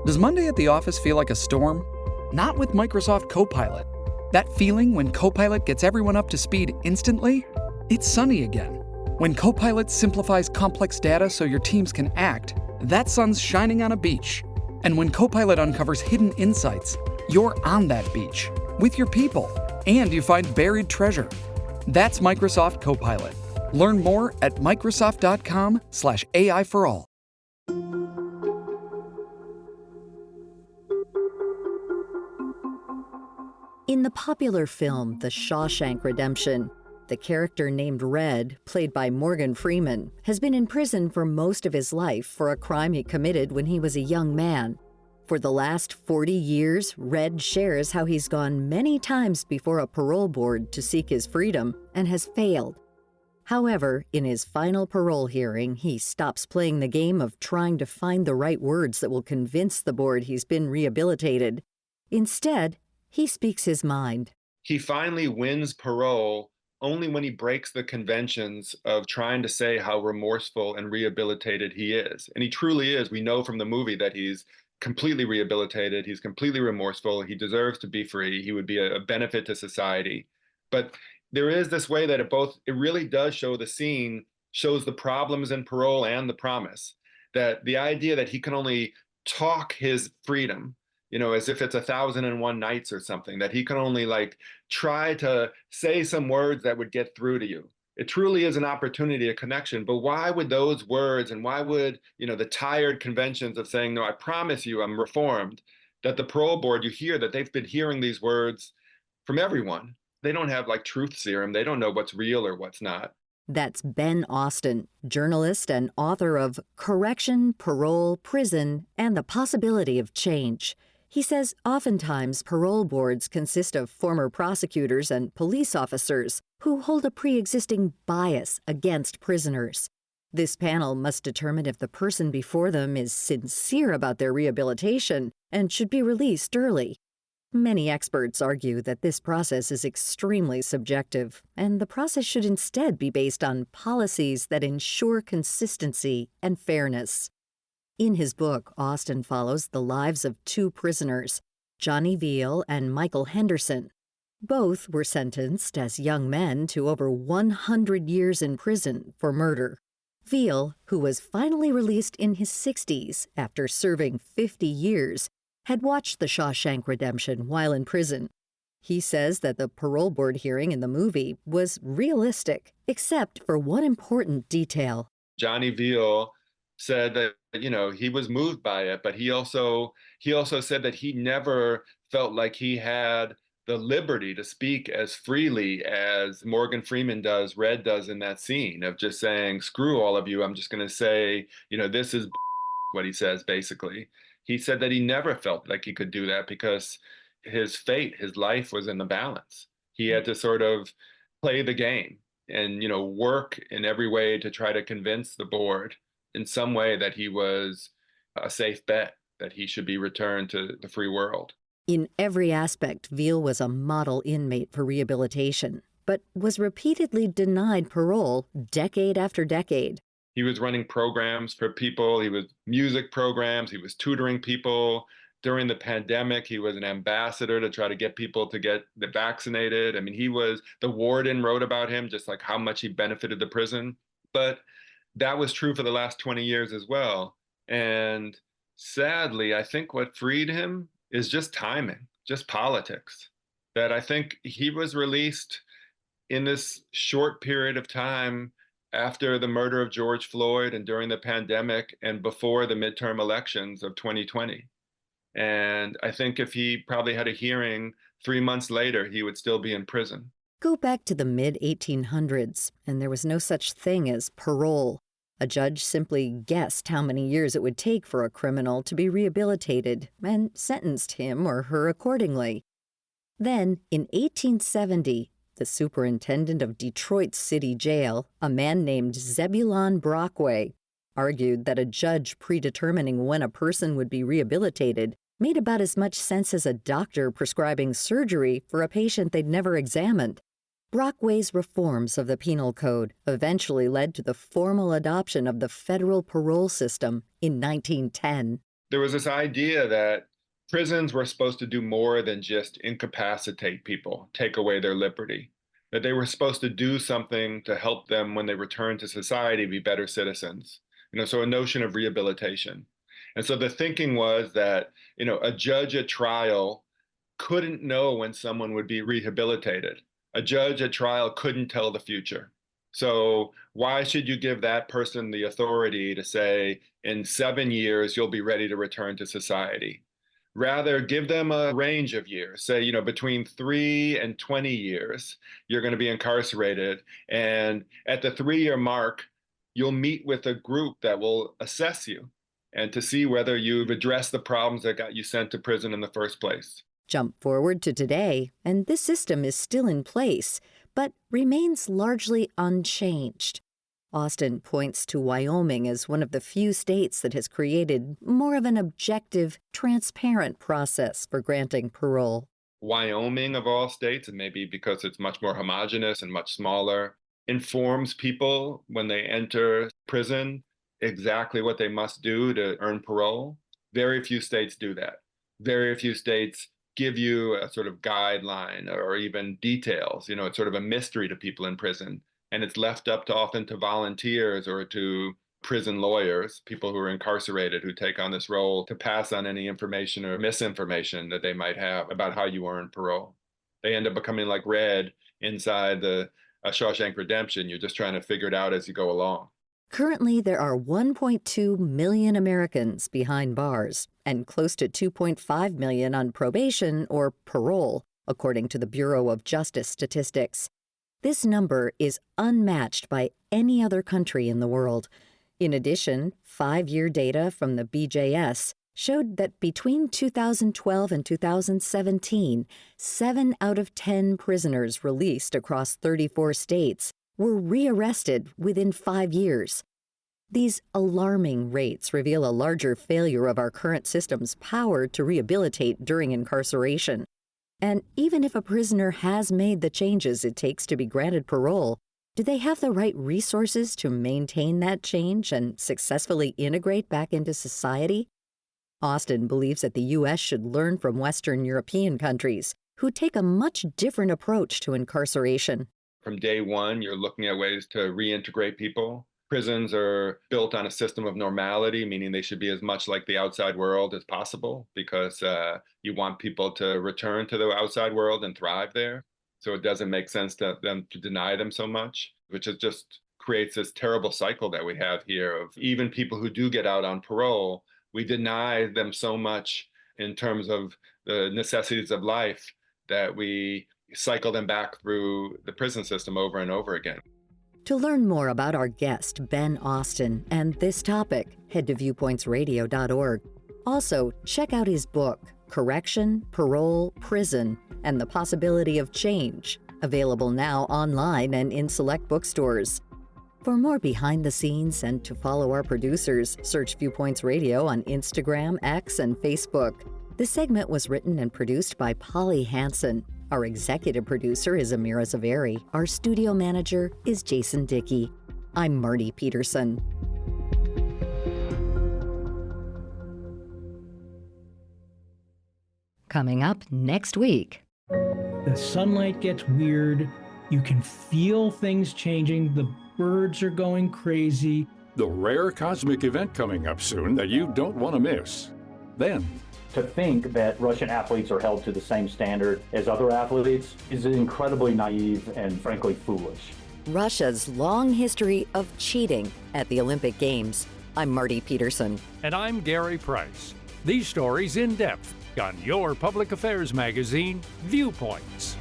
Does Monday at the office feel like a storm? Not with Microsoft Copilot. That feeling when Copilot gets everyone up to speed instantly? It's sunny again. When Copilot simplifies complex data so your teams can act, that sun's shining on a beach. And when Copilot uncovers hidden insights, you're on that beach with your people, and you find buried treasure. That's Microsoft Copilot. Learn more at Microsoft.com/AI for all. In the popular film The Shawshank Redemption, the character named Red, played by Morgan Freeman, has been in prison for most of his life for a crime he committed when he was a young man. For the last 40 years, Red shares how he's gone many times before a parole board to seek his freedom and has failed. However, in his final parole hearing, he stops playing the game of trying to find the right words that will convince the board he's been rehabilitated. Instead, he speaks his mind. He finally wins parole only when he breaks the conventions of trying to say how remorseful and rehabilitated he is. And he truly is. We know from the movie that he's completely rehabilitated. He's completely remorseful. He deserves to be free. He would be a benefit to society. But there is this way that it really does show the scene, shows the problems in parole and the promise. That the idea that he can only talk his freedom, as if it's 1,001 nights or something, that he can only try to say some words that would get through to you. It truly is an opportunity, a connection. But why would those words and why would, the tired conventions of saying, no, I promise you I'm reformed, that the parole board, you hear that they've been hearing these words from everyone. They don't have truth serum. They don't know what's real or what's not. That's Ben Austin, journalist and author of Correction, Parole, Prison, and the Possibility of Change. He says oftentimes parole boards consist of former prosecutors and police officers who hold a pre-existing bias against prisoners. This panel must determine if the person before them is sincere about their rehabilitation and should be released early. Many experts argue that this process is extremely subjective, and the process should instead be based on policies that ensure consistency and fairness. In his book, Austin follows the lives of two prisoners, Johnny Veal and Michael Henderson. Both were sentenced as young men to over 100 years in prison for murder. Veal, who was finally released in his 60s after serving 50 years, had watched The Shawshank Redemption while in prison. He says that the parole board hearing in the movie was realistic, except for one important detail. Johnny Veal said that, he was moved by it, but he also said that he never felt like he had the liberty to speak as freely as Morgan Freeman does, Red does in that scene of just saying, screw all of you. I'm just going to say, this is what he says, basically. He said that he never felt like he could do that because his fate, his life was in the balance. He had to sort of play the game and, work in every way to try to convince the board in some way that he was a safe bet, that he should be returned to the free world. In every aspect, Veal was a model inmate for rehabilitation, but was repeatedly denied parole decade after decade. He was running programs for people. He was music programs. He was tutoring people. During the pandemic, he was an ambassador to try to get people to get vaccinated. I mean, the warden wrote about him, just like how much he benefited the prison. But that was true for the last 20 years as well. And sadly, I think what freed him is just timing, just politics. That I think he was released in this short period of time after the murder of George Floyd and during the pandemic and before the midterm elections of 2020. And I think if he probably had a hearing 3 months later, he would still be in prison. Go back to the mid-1800s, and there was no such thing as parole. A judge simply guessed how many years it would take for a criminal to be rehabilitated and sentenced him or her accordingly. Then, in 1870, the superintendent of Detroit's city jail, a man named Zebulon Brockway, argued that a judge predetermining when a person would be rehabilitated made about as much sense as a doctor prescribing surgery for a patient they'd never examined. Brockway's reforms of the penal code eventually led to the formal adoption of the federal parole system in 1910. There was this idea that prisons were supposed to do more than just incapacitate people, take away their liberty, that they were supposed to do something to help them when they return to society be better citizens. So a notion of rehabilitation. And so the thinking was that, a judge at trial couldn't know when someone would be rehabilitated. A judge at trial couldn't tell the future. So why should you give that person the authority to say, in 7 years, you'll be ready to return to society? Rather, give them a range of years. Say, between 3 and 20 years, you're going to be incarcerated. And at the 3 year mark, you'll meet with a group that will assess you and to see whether you've addressed the problems that got you sent to prison in the first place. Jump forward to today, and this system is still in place, but remains largely unchanged. Austin points to Wyoming as one of the few states that has created more of an objective, transparent process for granting parole. Wyoming, of all states, and maybe because it's much more homogenous and much smaller, informs people when they enter prison exactly what they must do to earn parole. Very few states do that. Very few states give you a sort of guideline or even details. It's sort of a mystery to people in prison. And it's left up often to volunteers or to prison lawyers, people who are incarcerated who take on this role to pass on any information or misinformation that they might have about how you earn parole. They end up becoming like Red inside the Shawshank Redemption. You're just trying to figure it out as you go along. Currently, there are 1.2 million Americans behind bars and close to 2.5 million on probation or parole, according to the Bureau of Justice Statistics. This number is unmatched by any other country in the world. In addition, 5-year data from the BJS showed that between 2012 and 2017, 7 out of 10 prisoners released across 34 states were rearrested within 5 years. These alarming rates reveal a larger failure of our current system's power to rehabilitate during incarceration. And even if a prisoner has made the changes it takes to be granted parole, do they have the right resources to maintain that change and successfully integrate back into society? Austin believes that the U.S. should learn from Western European countries, who take a much different approach to incarceration. From day one, you're looking at ways to reintegrate people. Prisons are built on a system of normality, meaning they should be as much like the outside world as possible because you want people to return to the outside world and thrive there. So it doesn't make sense to them to deny them so much, which is just creates this terrible cycle that we have here of even people who do get out on parole, we deny them so much in terms of the necessities of life that we cycle them back through the prison system over and over again. To learn more about our guest, Ben Austin, and this topic, head to viewpointsradio.org. Also, check out his book, Correction, Parole, Prison, and the Possibility of Change, available now online and in select bookstores. For more behind the scenes and to follow our producers, search Viewpoints Radio on Instagram, X, and Facebook. This segment was written and produced by Polly Hansen. Our executive producer is Amira Zaveri. Our studio manager is Jason Dickey. I'm Marty Peterson. Coming up next week. The sunlight gets weird. You can feel things changing. The birds are going crazy. The rare cosmic event coming up soon that you don't want to miss. Then, to think that Russian athletes are held to the same standard as other athletes is incredibly naive and frankly foolish. Russia's long history of cheating at the Olympic Games. I'm Marty Peterson. And I'm Gary Price. These stories in depth on your public affairs magazine, Viewpoints.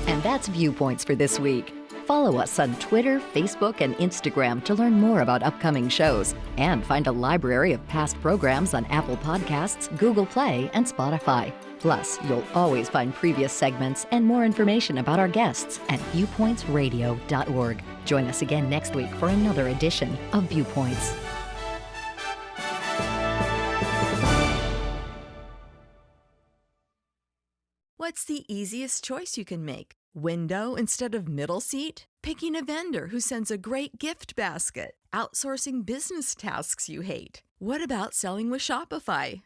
And that's Viewpoints for this week. Follow us on Twitter, Facebook, and Instagram to learn more about upcoming shows and find a library of past programs on Apple Podcasts, Google Play, and Spotify. Plus, you'll always find previous segments and more information about our guests at viewpointsradio.org. Join us again next week for another edition of Viewpoints. What's the easiest choice you can make? Window instead of middle seat? Picking a vendor who sends a great gift basket? Outsourcing business tasks you hate? What about selling with Shopify?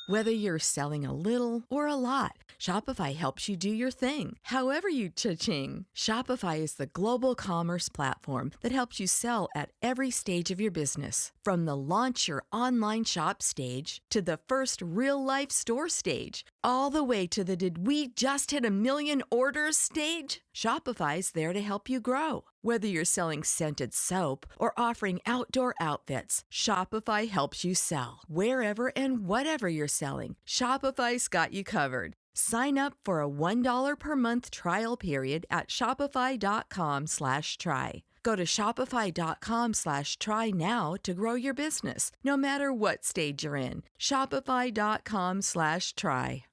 Whether you're selling a little or a lot, Shopify helps you do your thing, however you cha-ching. Shopify is the global commerce platform that helps you sell at every stage of your business. From the launch your online shop stage to the first real-life store stage, all the way to the did we just hit a million orders stage. Shopify's there to help you grow. Whether you're selling scented soap or offering outdoor outfits, Shopify helps you sell. Wherever and whatever you're selling, Shopify's got you covered. Sign up for a $1 per month trial period at shopify.com/try. Go to shopify.com/try now to grow your business, no matter what stage you're in. Shopify.com/try.